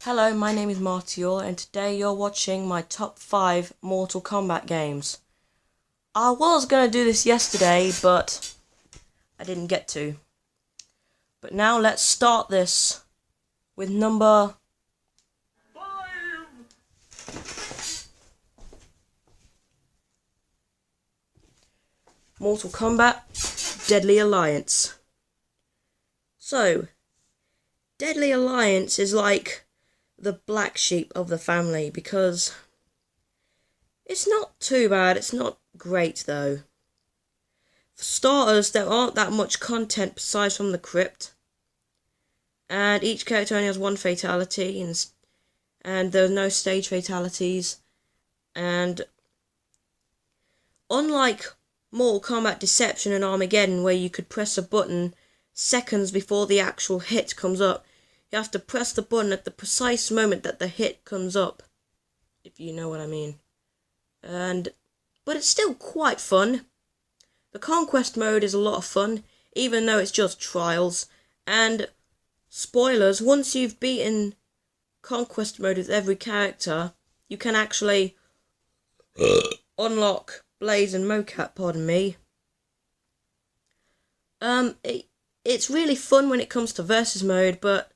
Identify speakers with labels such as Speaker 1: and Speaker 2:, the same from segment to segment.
Speaker 1: Hello, my name is Martial, and today you're watching my top 5 Mortal Kombat games. I was gonna do this yesterday, but I didn't get to. But now let's start this with number 5. Mortal Kombat Deadly Alliance. So, Deadly Alliance is like the black sheep of the family because it's not too bad. It's not great though. For starters, there aren't that much content besides from the crypt, and each character only has one fatality, and there are no stage fatalities. And unlike Mortal Kombat Deception and Armageddon, where you could press a button seconds before the actual hit comes up, you have to press the button at the precise moment that the hit comes up, if you know what I mean. But it's still quite fun. The Conquest mode is a lot of fun, even though it's just trials. And spoilers, once you've beaten Conquest mode with every character, you can actually unlock Blaze and Mocap, pardon me. It's really fun when it comes to versus mode, but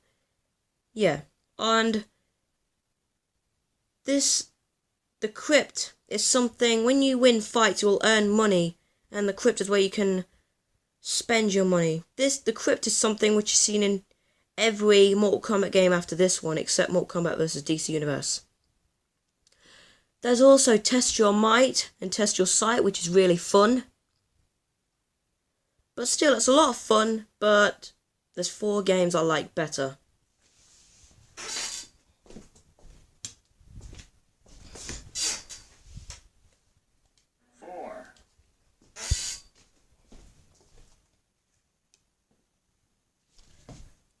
Speaker 1: yeah, and the crypt is something, when you win fights you will earn money, and the crypt is where you can spend your money. The crypt is something which is seen in every Mortal Kombat game after this one, except Mortal Kombat vs DC Universe. There's also Test Your Might and Test Your Sight, which is really fun. But still, it's a lot of fun, but there's 4 games I like better.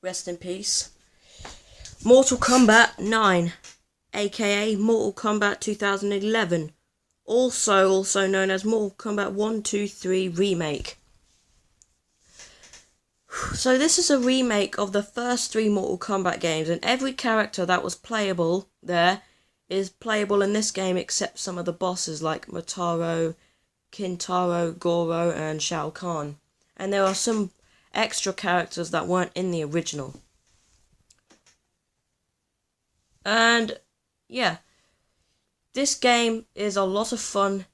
Speaker 1: Rest in peace. Mortal Kombat 9, aka Mortal Kombat 2011, also known as Mortal Kombat 1, 2, 3 Remake. So this is a remake of the first 3 Mortal Kombat games, and every character that was playable there is playable in this game except some of the bosses like Motaro, Kintaro, Goro and Shao Kahn. And there are some extra characters that weren't in the original. And yeah, this game is a lot of fun.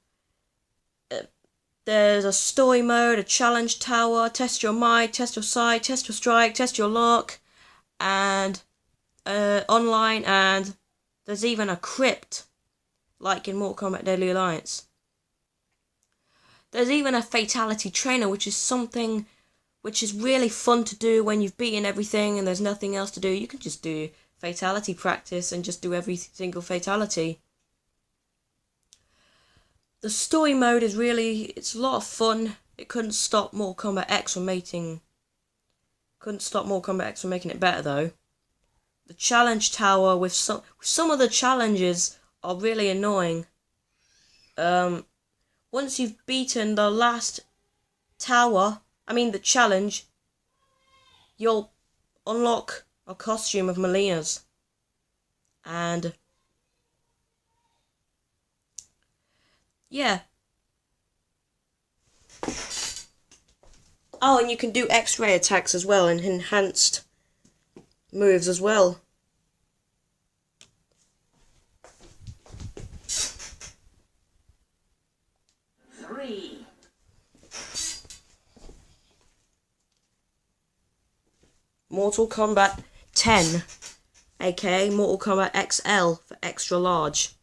Speaker 1: There's a story mode, a challenge tower, test your might, test your sight, test your strike, test your luck, and online, and there's even a crypt, like in Mortal Kombat Deadly Alliance. There's even a fatality trainer, which is something which is really fun to do when you've beaten everything and there's nothing else to do. You can just do fatality practice and just do every single fatality. The story mode is it's a lot of fun. It couldn't stop Mortal Kombat X from making it better though. The challenge tower with some of the challenges are really annoying. Once you've beaten the last tower, the challenge, you'll unlock a costume of Melina's. And yeah. Oh, and you can do X-ray attacks as well, and enhanced moves as well. Mortal Kombat 10, aka Mortal Kombat XL for extra large.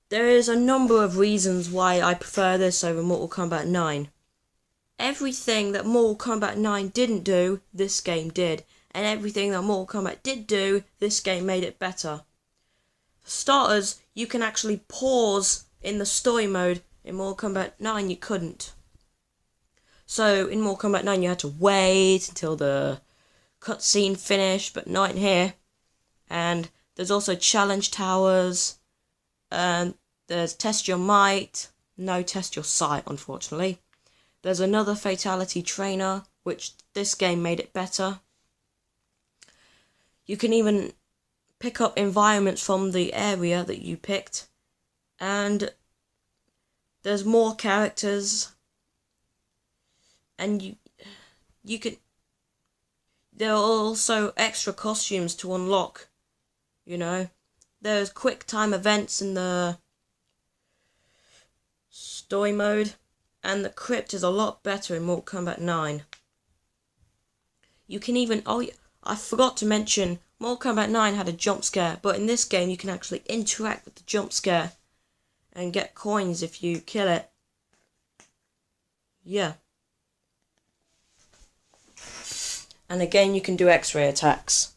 Speaker 1: There is a number of reasons why I prefer this over Mortal Kombat 9. Everything that Mortal Kombat 9 didn't do, this game did. And everything that Mortal Kombat did do, this game made it better. For starters, you can actually pause in the story mode. In Mortal Kombat 9 you couldn't. So in Mortal Kombat 9 you had to wait until the cutscene finished, but not in here. And there's also challenge towers. There's Test Your Might. No Test Your Sight, unfortunately. There's another fatality trainer, which this game made it better. You can even pick up environments from the area that you picked, and there's more characters, and you can. There are also extra costumes to unlock. You know, there's quick time events in the story mode, and the crypt is a lot better in Mortal Kombat 9. You can even, I forgot to mention, Mortal Kombat 9 had a jump scare, but in this game you can actually interact with the jump scare and get coins if you kill it. Yeah. And again, you can do X-ray attacks.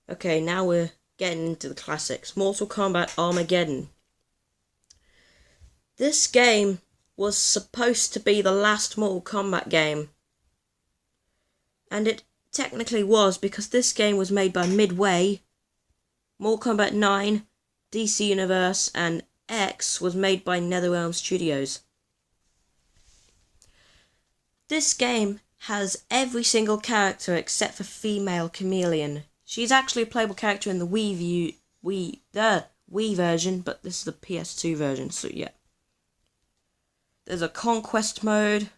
Speaker 1: Okay, now we're getting into the classics. Mortal Kombat Armageddon. This game was supposed to be the last Mortal Kombat game. And it technically was, because this game was made by Midway. Mortal Kombat 9, DC Universe, and X was made by NetherRealm Studios. This game has every single character except for female Chameleon. She's actually a playable character in the Wii version, but this is the PS2 version, so yeah. There's a conquest mode,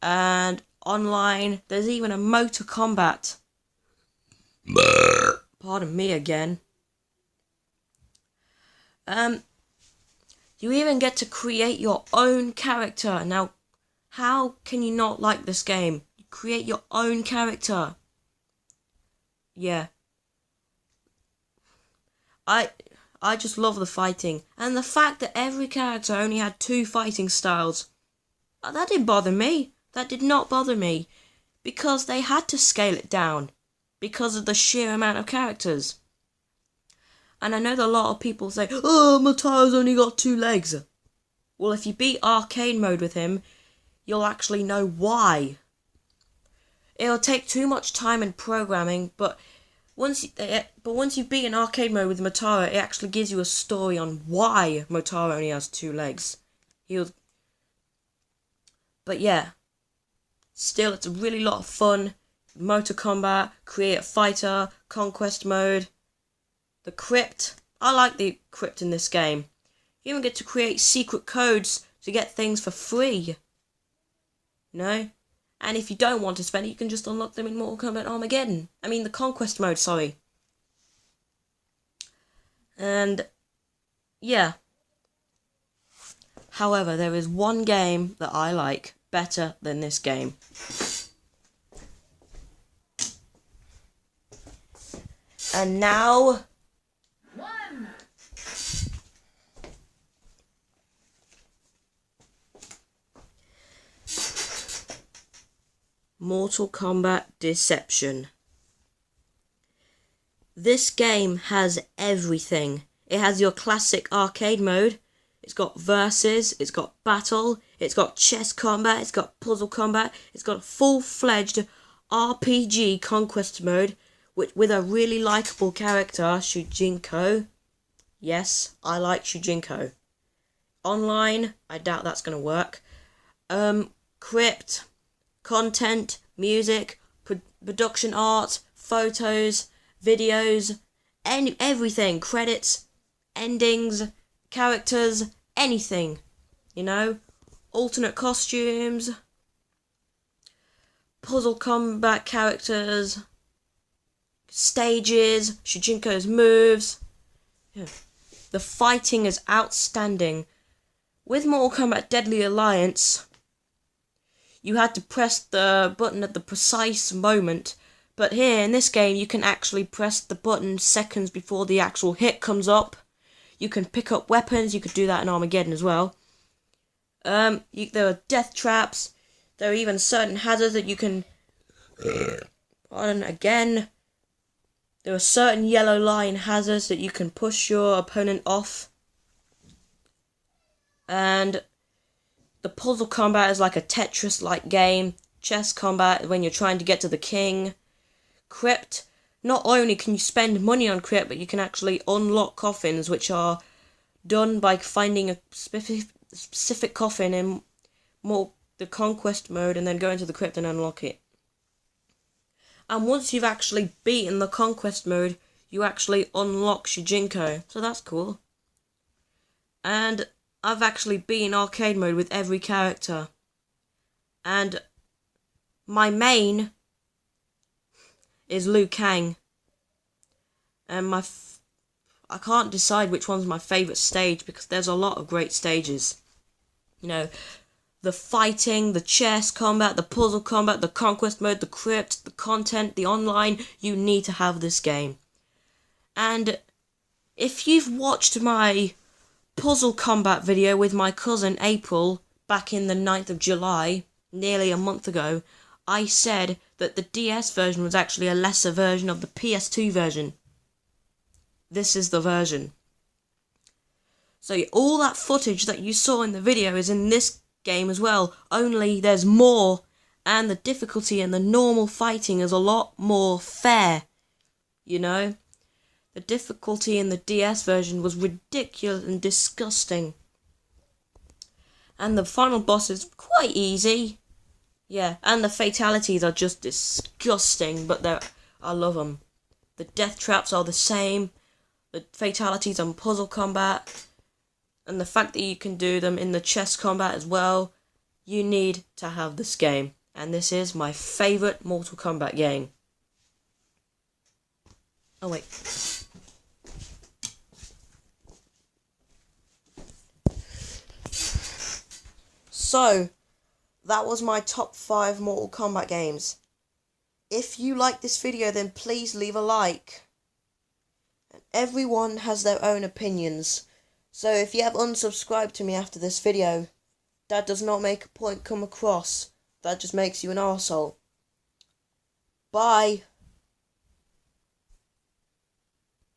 Speaker 1: and online, there's even a Mortal Kombat. Pardon me again. You even get to create your own character. Now, how can you not like this game? You create your own character. Yeah. I just love the fighting. And the fact that every character only had 2 fighting styles. That didn't bother me. That did not bother me. Because they had to scale it down. Because of the sheer amount of characters. And I know that a lot of people say, oh, Motaro's only got 2 legs. Well, if you beat arcade mode with him, you'll actually know why. It'll take too much time and programming, but once you beat an arcade mode with Motaro, it actually gives you a story on why Motaro only has 2 legs. But yeah, still, it's a really lot of fun. Mortal Kombat, Create a Fighter, Conquest mode, the Crypt. I like the Crypt in this game. You even get to create secret codes to get things for free. No? And if you don't want to spend it, you can just unlock them in Mortal Kombat Armageddon. I mean, the Conquest mode, sorry. And, yeah. However, there is one game that I like better than this game. And now... Mortal Kombat Deception. This game has everything. It has your classic arcade mode. It's got versus, it's got battle, it's got chess combat, it's got puzzle combat, it's got a full-fledged RPG conquest mode with a really likable character, Shujinko. Yes, I like Shujinko. Online, I doubt that's going to work. Crypt, content, music, production art, photos, videos, everything, credits, endings, characters, anything, you know, alternate costumes, puzzle combat characters, stages, Shujinko's moves. Yeah. The fighting is outstanding. With Mortal Kombat Deadly Alliance, you had to press the button at the precise moment, but here in this game you can actually press the button seconds before the actual hit comes up. You can pick up weapons, you could do that in Armageddon as well. There are death traps, there are even certain hazards that you can... Again, there are certain yellow line hazards that you can push your opponent off. And the puzzle combat is like a Tetris-like game. Chess combat when you're trying to get to the king. Crypt, not only can you spend money on crit, but you can actually unlock coffins, which are done by finding a specific coffin in the conquest mode and then go into the crypt and unlock it. And once you've actually beaten the conquest mode, you actually unlock Shujinko, so that's cool. And I've actually beaten arcade mode with every character. And my main is Liu Kang. And I can't decide which one's my favourite stage because there's a lot of great stages. You know, the fighting, the chess combat, the puzzle combat, the conquest mode, the crypt, the content, the online. You need to have this game. And if you've watched my puzzle combat video with my cousin April back in the 9th of July, nearly a month ago, I said that the DS version was actually a lesser version of the PS2 version. This is the version. So all that footage that you saw in the video is in this game as well, only there's more, and the difficulty and the normal fighting is a lot more fair, you know? The difficulty in the DS version was ridiculous and disgusting. And the final boss is quite easy. Yeah, and the fatalities are just disgusting, but I love them. The death traps are the same, the fatalities on puzzle combat, and the fact that you can do them in the chess combat as well. You need to have this game, and this is my favourite Mortal Kombat game. Oh wait. So, that was my top 5 Mortal Kombat games. If you like this video, then please leave a like. And everyone has their own opinions. So if you have unsubscribed to me after this video, that does not make a point come across. That just makes you an arsehole. Bye.